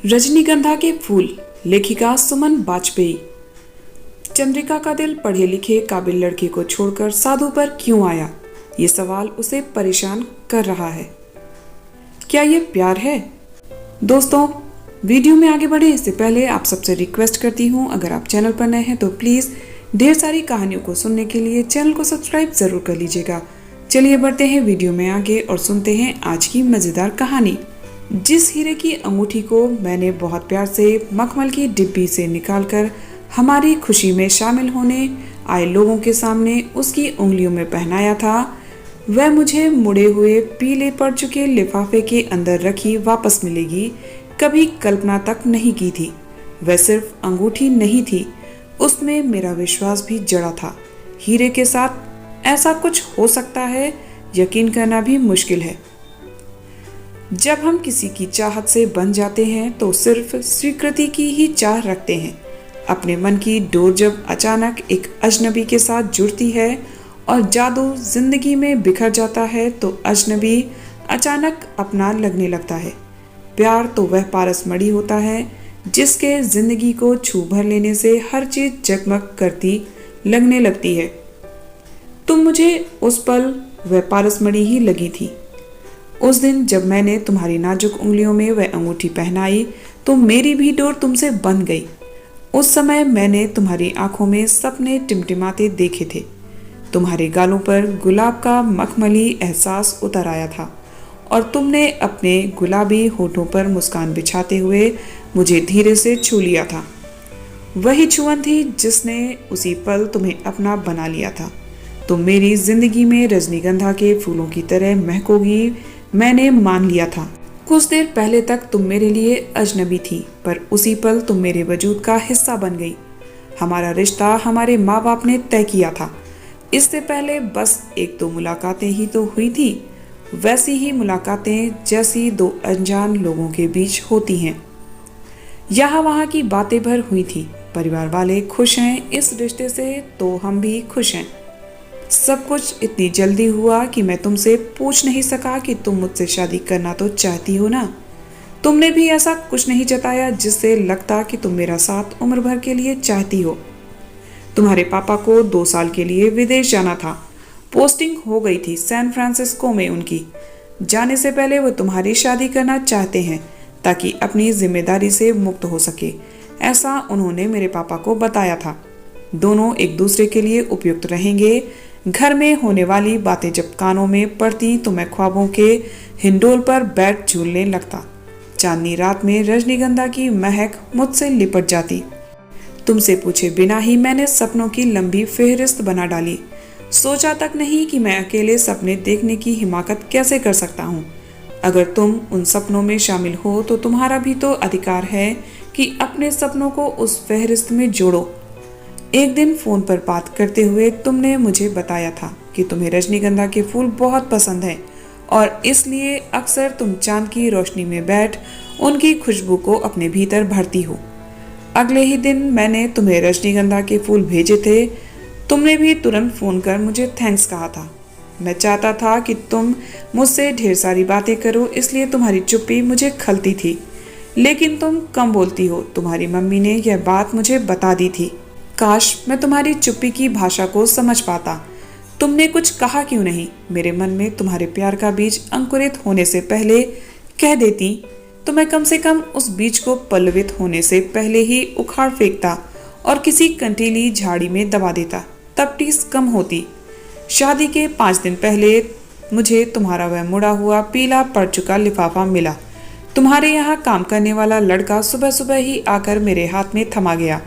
रजनीगंधा के फूल, लेखिका सुमन बाजपेयी। चंद्रिका का दिल पढ़े लिखे काबिल लड़के को छोड़कर साधु पर क्यों आया, ये सवाल उसे परेशान कर रहा है। क्या ये प्यार है? दोस्तों, वीडियो में आगे बढ़े इससे पहले आप सबसे रिक्वेस्ट करती हूँ, अगर आप चैनल पर नए हैं तो प्लीज ढेर सारी कहानियों को सुनने के लिए चैनल को सब्सक्राइब जरूर कर लीजिएगा। चलिए बढ़ते हैं वीडियो में आगे और सुनते हैं आज की मजेदार कहानी। जिस हीरे की अंगूठी को मैंने बहुत प्यार से मखमल की डिब्बी से निकालकर हमारी खुशी में शामिल होने आए लोगों के सामने उसकी उंगलियों में पहनाया था, वह मुझे मुड़े हुए पीले पड़ चुके लिफाफे के अंदर रखी वापस मिलेगी, कभी कल्पना तक नहीं की थी। वह सिर्फ अंगूठी नहीं थी, उसमें मेरा विश्वास भी जड़ा था। हीरे के साथ ऐसा कुछ हो सकता है, यकीन करना भी मुश्किल है। जब हम किसी की चाहत से बन जाते हैं तो सिर्फ स्वीकृति की ही चाह रखते हैं। अपने मन की डोर जब अचानक एक अजनबी के साथ जुड़ती है और जादू जिंदगी में बिखर जाता है तो अजनबी अचानक अपना लगने लगता है। प्यार तो वह पारसमणि होता है जिसके जिंदगी को छू भर लेने से हर चीज जगमग करती लगने लगती है। तुम मुझे उस पल वह पारसमणि ही लगी थी। उस दिन जब मैंने तुम्हारी नाजुक उंगलियों में वह अंगूठी पहनाई तो मेरी भी डोर तुमसे बंध गई। उस समय मैंने तुम्हारी आंखों में सपने टिमटिमाते देखे थे। तुम्हारे गालों पर गुलाब का मखमली एहसास उतर आया था और तुमने अपने गुलाबी होठों पर मुस्कान बिछाते हुए मुझे धीरे से छू लिया था। वही छुअन थी जिसने उसी पल तुम्हें अपना बना लिया था। तुम मेरी जिंदगी में रजनीगंधा के फूलों की तरह महकोगी, मैंने मान लिया था। कुछ देर पहले तक तुम मेरे लिए अजनबी थी, पर उसी पल तुम मेरे वजूद का हिस्सा बन गई। हमारा रिश्ता हमारे माँ बाप ने तय किया था। इससे पहले बस एक दो मुलाकातें ही तो हुई थी, वैसी ही मुलाकातें जैसी दो अनजान लोगों के बीच होती हैं। यहाँ वहाँ की बातें भर हुई थी। परिवार वाले खुश हैं इस रिश्ते से तो हम भी खुश हैं। सब कुछ इतनी जल्दी हुआ कि मैं तुमसे पूछ नहीं सका कि तुम मुझसे शादी करना तो चाहती हो ना। तुमने भी ऐसा कुछ नहीं जताया जिससे लगता कि तुम मेरा साथ उम्र भर के लिए चाहती हो। तुम्हारे पापा को 2 साल के लिए विदेश जाना था। पोस्टिंग हो गई थी सैन फ्रांसिस्को में उनकी। जाने से पहले वो तुम्हारी शादी करना चाहते हैं ताकि अपनी जिम्मेदारी से मुक्त हो सके, ऐसा उन्होंने मेरे पापा को बताया था। दोनों एक दूसरे के लिए उपयुक्त रहेंगे। घर में होने वाली बातें जब कानों में पड़ती तो मैं ख्वाबों के हिंडोल पर बैठ झूलने लगता। चांदनी रात में रजनीगंधा की महक मुझसे लिपट जाती। तुमसे पूछे बिना ही मैंने सपनों की लंबी फेहरिस्त बना डाली। सोचा तक नहीं कि मैं अकेले सपने देखने की हिमाकत कैसे कर सकता हूँ। अगर तुम उन सपनों में शामिल हो तो तुम्हारा भी तो अधिकार है कि अपने सपनों को उस फेहरिस्त में जोड़ो। एक दिन फोन पर बात करते हुए तुमने मुझे बताया था कि तुम्हें रजनीगंधा के फूल बहुत पसंद हैं और इसलिए अक्सर तुम चांद की रोशनी में बैठ उनकी खुशबू को अपने भीतर भरती हो। अगले ही दिन मैंने तुम्हें रजनीगंधा के फूल भेजे थे। तुमने भी तुरंत फोन कर मुझे थैंक्स कहा था। मैं चाहता था कि तुम मुझसे ढेर सारी बातें करो, इसलिए तुम्हारी चुप्पी मुझे खलती थी, लेकिन तुम कम बोलती हो। तुम्हारी मम्मी ने यह बात मुझे बता दी थी। काश मैं तुम्हारी चुप्पी की भाषा को समझ पाता। तुमने कुछ कहा क्यों नहीं? मेरे मन में तुम्हारे प्यार का बीज अंकुरित होने से पहले कह देती तो मैं कम से कम उस बीज को पल्लवित होने से पहले ही उखाड़ फेंकता और किसी कंटीली झाड़ी में दबा देता, तब टीस कम होती। शादी के 5 दिन पहले मुझे तुम्हारा वह मुड़ा हुआ पीला पड़ चुका लिफाफा मिला। तुम्हारे यहाँ काम करने वाला लड़का सुबह सुबह ही आकर मेरे हाथ में थमा गया।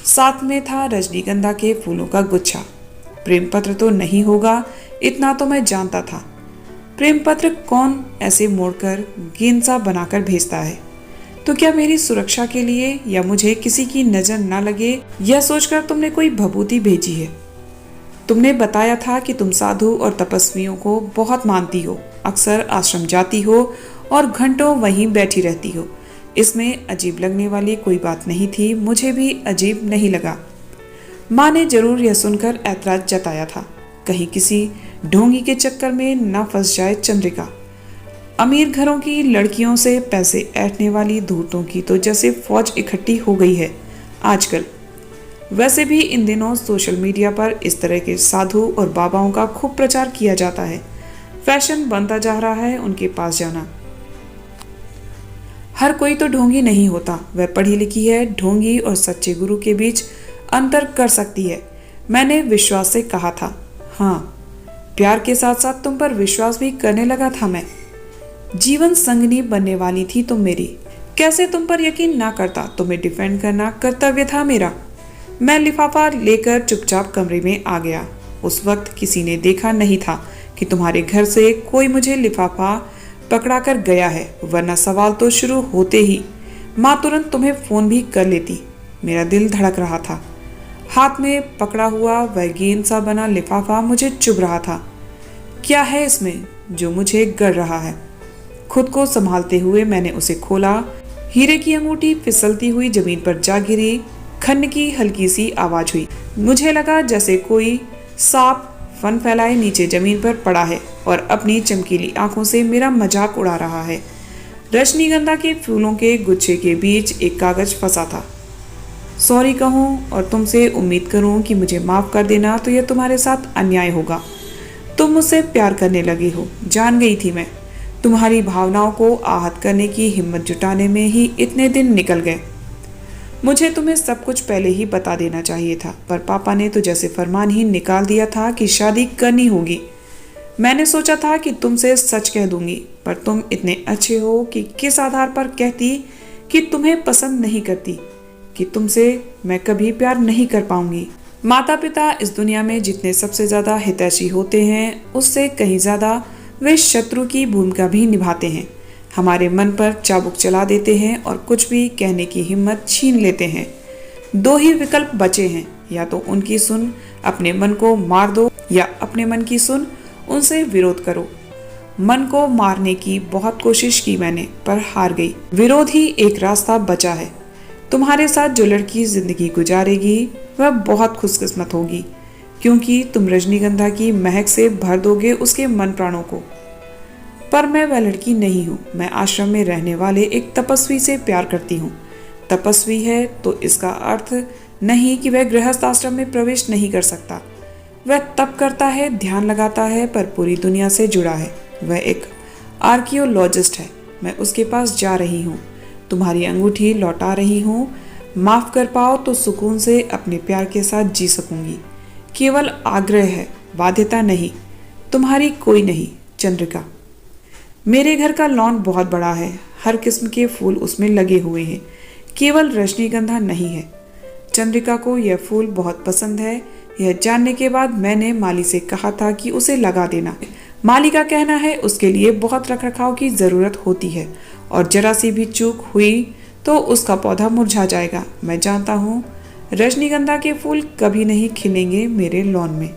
साथ में था रजनीगंधा के फूलों का गुच्छा। प्रेम पत्र तो नहीं होगा, इतना तो मैं जानता था। प्रेम पत्र कौन ऐसे मोड़कर गेंद सा बनाकर भेजता है? तो क्या मेरी सुरक्षा के लिए या मुझे किसी की नजर न लगे, यह सोचकर तुमने कोई भभूति भेजी है? तुमने बताया था कि तुम साधु और तपस्वियों को बहुत मानती हो, अक्सर आश्रम जाती हो और घंटों वहीं बैठी रहती हो। इसमें अजीब लगने वाली कोई बात नहीं थी, मुझे भी अजीब नहीं लगा। माँ ने जरूर यह सुनकर ऐतराज जताया था, कहीं किसी ढोंगी के चक्कर में न फंस जाए चंद्रिका। अमीर घरों की लड़कियों से पैसे ऐंठने वाली धूर्तों की तो जैसे फौज इकट्ठी हो गई है आजकल। वैसे भी इन दिनों सोशल मीडिया पर इस तरह के साधु और बाबाओं का खूब प्रचार किया जाता है। फैशन बनता जा रहा है उनके पास जाना। हर कोई तो ढोंगी नहीं होता, वह पढ़ी लिखी है। ढोंगी और सच्चे गुरु के बीच अंतर कर सकती है। मैंने विश्वास से कहा था। हाँ, प्यार के साथ साथ तुम पर विश्वास भी करने लगा था मैं। जीवन संगनी बनने वाली थी तुम मेरी, कैसे तुम पर यकीन ना करता। तुम्हें डिफेंड करना कर्तव्य था मेरा। मैं लिफाफा लेकर चुपचाप कमरे में आ गया। उस वक्त किसी ने देखा नहीं था कि तुम्हारे घर से कोई मुझे लिफाफा पकड़ा कर गया है, वरना सवाल तो शुरू होते ही माँ तुरंत तुम्हें फोन भी कर लेती। मेरा दिल धड़क रहा था। हाथ में पकड़ा हुआ वह गेंद सा बना लिफाफा मुझे चुभ रहा था। क्या है इसमें जो मुझे गड़ रहा है? खुद को संभालते हुए मैंने उसे खोला। हीरे की अंगूठी फिसलती हुई जमीन पर जा गिरी। खन्न की हल्की सी आवाज हुई। मुझे लगा जैसे कोई सांप फन फैलाए नीचे जमीन पर पड़ा है और अपनी चमकीली आंखों से मेरा मजाक उड़ा रहा है। रजनीगंधा के फूलों के गुच्छे के बीच एक कागज फंसा था। सॉरी कहूँ और तुमसे उम्मीद करूँ कि मुझे माफ कर देना तो यह तुम्हारे साथ अन्याय होगा। तुम मुझसे प्यार करने लगी हो, जान गई थी मैं। तुम्हारी भावनाओं को आहत करने की हिम्मत जुटाने में ही इतने दिन निकल गए। मुझे तुम्हें सब कुछ पहले ही बता देना चाहिए था, पर पापा ने तो जैसे फरमान ही निकाल दिया था कि शादी करनी होगी। मैंने सोचा था कि तुमसे सच कह दूंगी, पर तुम इतने अच्छे हो कि किस आधार पर कहती कि तुम्हें पसंद नहीं करती, कि तुमसे मैं कभी प्यार नहीं कर पाऊंगी। माता पिता इस दुनिया में जितने सबसे ज्यादा हितैषी होते हैं, उससे कहीं ज्यादा वे शत्रु की भूमिका भी निभाते हैं। हमारे मन पर चाबुक चला देते हैं और कुछ भी कहने की हिम्मत छीन लेते हैं। दो ही विकल्प बचे हैं, या तो उनकी सुन अपने मन को मार दो, या अपने मन की सुन उनसे विरोध करो। मन को मारने की बहुत कोशिश की मैंने, पर हार गई। विरोध ही एक रास्ता बचा है। तुम्हारे साथ जो लड़की जिंदगी गुजारेगी वह बहुत खुशकिस्मत होगी, क्योंकि तुम रजनीगंधा की महक से भर दोगे उसके मन प्राणों को। पर मैं वह लड़की नहीं हूँ। मैं आश्रम में रहने वाले एक तपस्वी से प्यार करती हूँ। तपस्वी है तो इसका अर्थ नहीं कि वह गृहस्थ आश्रम में प्रवेश नहीं कर सकता। वह तप करता है, ध्यान लगाता है, पर पूरी दुनिया से जुड़ा है। वह एक आर्कियोलॉजिस्ट है। मैं उसके पास जा रही हूँ। तुम्हारी अंगूठी लौटा रही हूँ। माफ कर पाओ तो सुकून से अपने प्यार के साथ जी सकूंगी। केवल आग्रह है, बाध्यता नहीं। तुम्हारी कोई नहीं, चंद्रिका। मेरे घर का लॉन बहुत बड़ा है। हर किस्म के फूल उसमें लगे हुए हैं, केवल रजनीगंधा नहीं है। चंद्रिका को यह फूल बहुत पसंद है। यह जानने के बाद मैंने माली से कहा था कि उसे लगा देना। माली का कहना है उसके लिए बहुत रखरखाव की जरूरत होती है और जरा सी भी चूक हुई तो उसका पौधा मुरझा जाएगा। मैं जानता हूँ रजनीगंधा के फूल कभी नहीं खिलेंगे मेरे लॉन में।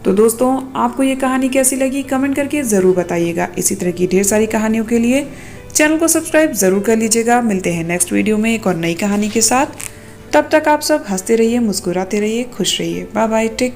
तो दोस्तों, आपको ये कहानी कैसी लगी कमेंट करके ज़रूर बताइएगा। इसी तरह की ढेर सारी कहानियों के लिए चैनल को सब्सक्राइब ज़रूर कर लीजिएगा। मिलते हैं नेक्स्ट वीडियो में एक और नई कहानी के साथ। तब तक आप सब हंसते रहिए, मुस्कुराते रहिए, खुश रहिए। Bye bye, take care.